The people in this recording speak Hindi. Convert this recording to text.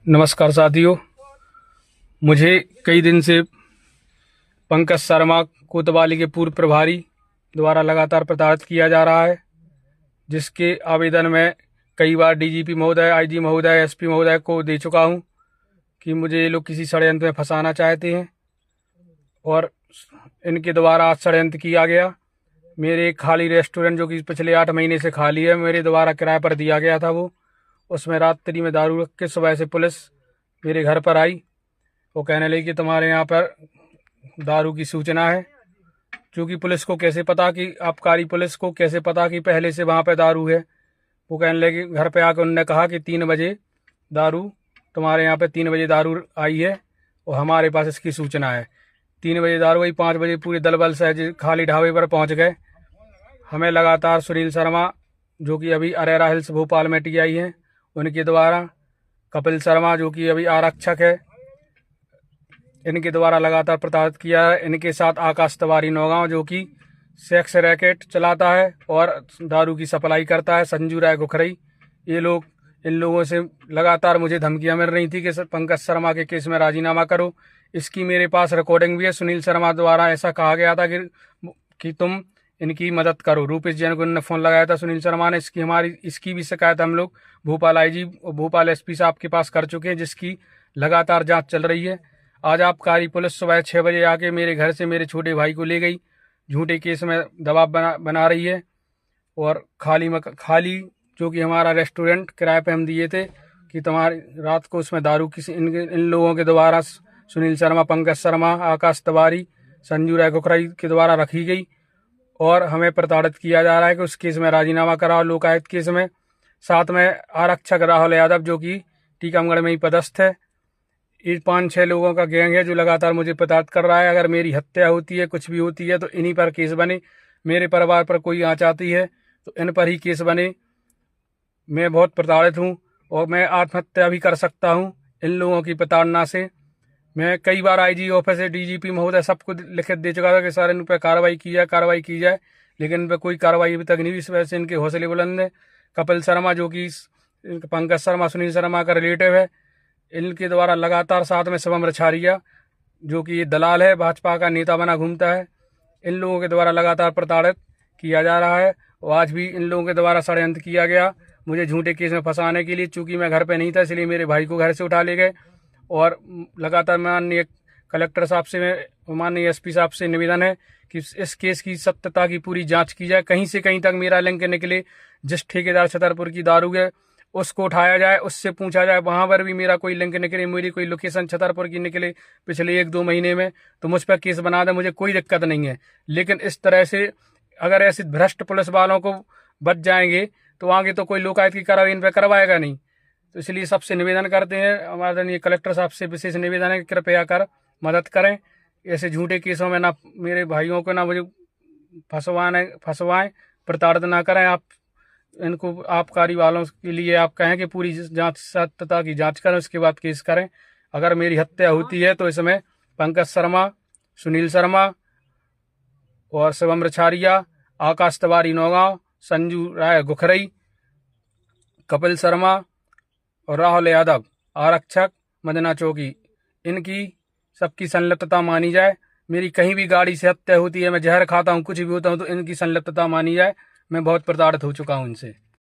नमस्कार साथियों। मुझे कई दिन से पंकज शर्मा कोतवाली के पूर्व प्रभारी द्वारा लगातार प्रताड़ित किया जा रहा है, जिसके आवेदन में कई बार डीजीपी महोदय, आईजी महोदय, एसपी महोदय को दे चुका हूं कि मुझे ये लोग किसी षड्यंत्र में फंसाना चाहते हैं और इनके द्वारा आज षड्यंत्र किया गया। मेरे एक खाली रेस्टोरेंट जो कि पिछले 8 महीने से खाली है, मेरे द्वारा किराए पर दिया गया था, वो उसमें रात्रि में दारू रख के सुबह से पुलिस मेरे घर पर आई। वो कहने लगी कि तुम्हारे यहाँ पर दारू की सूचना है। क्योंकि पुलिस को कैसे पता कि आबकारी पुलिस को कैसे पता कि पहले से वहाँ पे दारू है। वो कहने लगे, घर पे आकर उन्होंने कहा कि 3 बजे दारू, तुम्हारे यहाँ पे 3 बजे दारू आई है और हमारे पास इसकी सूचना है। 3 बजे दारू आई, 5 बजे पूरे दल बल से खाली ढाबे पर पहुँच गए। हमें लगातार सुनील शर्मा जो कि अभी अरेरा हिल्स भोपाल में टीआई हैं, उनके द्वारा, कपिल शर्मा जो कि अभी आरक्षक है, इनके द्वारा लगातार प्रताड़ित किया है। इनके साथ आकाश तिवारी नौगांव जो कि सेक्स रैकेट चलाता है और दारू की सप्लाई करता है, संजू राय गुखरई। इन लोगों से लगातार मुझे धमकियां मिल रही थी कि पंकज शर्मा के केस में राजीनामा करो। इसकी मेरे पास रिकॉर्डिंग भी है। सुनील शर्मा द्वारा ऐसा कहा गया था कि तुम इनकी मदद करो। रूपेश जैन को इन्होंने फ़ोन लगाया था सुनील शर्मा ने। इसकी भी शिकायत हम लोग भोपाल आईजी और भोपाल एसपी साहब के पास कर चुके हैं, जिसकी लगातार जांच चल रही है। आज आबकारी पुलिस सुबह 6 बजे आके मेरे घर से मेरे छोटे भाई को ले गई, झूठे केस में दबाव बना रही है। और खाली जो कि हमारा रेस्टोरेंट किराए पे हम दिए थे कि तुम्हारी रात को उसमें दारू इन लोगों के द्वारा, सुनील शर्मा, पंकज शर्मा, आकाश तिवारी, संजू राय गुखराई के द्वारा रखी गई और हमें प्रताड़ित किया जा रहा है कि उस केस में राजीनामा कराओ, लोकायुक्त केस में। साथ में आरक्षक राहुल यादव जो कि टीकमगढ़ में ही पदस्थ है। ये 5-6 लोगों का गैंग है जो लगातार मुझे प्रताड़ित कर रहा है। अगर मेरी हत्या होती है, कुछ भी होती है, तो इन्हीं पर केस बने। मेरे परिवार पर कोई आँच आती है तो इन पर ही केस बने। मैं बहुत प्रताड़ित हूँ और मैं आत्महत्या भी कर सकता हूँ इन लोगों की प्रताड़ना से। मैं कई बार आईजी ऑफिस से डीजीपी महोदय सबको लिखित दे चुका था कि सर इन पर कार्रवाई की जाए, लेकिन इन पर कोई कार्रवाई अभी तक नहीं हुई। इस वजह से इनके हौसले बुलंद है। कपिल शर्मा जो कि पंकज शर्मा, सुनील शर्मा का रिलेटिव है, इनके द्वारा लगातार, साथ में शिवम रछारिया जो कि ये दलाल है, भाजपा का नेता बना घूमता है, इन लोगों के द्वारा लगातार प्रताड़ित किया जा रहा है। और आज भी इन लोगों के द्वारा षड्यंत्र किया गया मुझे झूठे केस में फंसाने के लिए। चूंकि मैं घर पे नहीं था, इसलिए मेरे भाई को घर से उठा ले गए। और लगातार माननीय कलेक्टर साहब से, माननीय एसपी साहब से निवेदन है कि इस केस की सत्यता की पूरी जांच की जाए। कहीं से कहीं तक मेरा लिंक निकले, जिस ठेकेदार छतरपुर की दारू है उसको उठाया जाए, उससे पूछा जाए, वहां पर भी मेरा कोई लिंक निकले, मेरी कोई लोकेशन छतरपुर की निकले पिछले 1-2 महीने में, तो मुझ पर केस बना दे, मुझे कोई दिक्कत नहीं है। लेकिन इस तरह से अगर ऐसे भ्रष्ट पुलिस वालों को बच जाएंगे तो आगे तो कोई लोकायुक्त की कार्रवाई इन पर करवाएगा नहीं। तो इसलिए सबसे निवेदन करते हैं, हमारे कलेक्टर साहब से विशेष निवेदन है कि कृपया कर मदद करें। ऐसे झूठे केसों में ना मेरे भाइयों को, ना मुझे फंसवाएं, प्रताड़ित ना करें। आप इनको, आबकारी वालों के लिए आप कहें कि पूरी जांच, सत्यता की जांच करें, उसके बाद केस करें। अगर मेरी हत्या होती है तो इसमें पंकज शर्मा, सुनील शर्मा और शिवम रछारिया, आकाश तिवारी नौगांव, संजू राय गुखरई, कपिल शर्मा और राहुल यादव आरक्षक मदना चौकी, इनकी सबकी संलिप्तता मानी जाए। मेरी कहीं भी गाड़ी से हत्या होती है, मैं जहर खाता हूँ, कुछ भी होता हूँ, तो इनकी संलिप्तता मानी जाए। मैं बहुत प्रताड़ित हो चुका हूँ इनसे।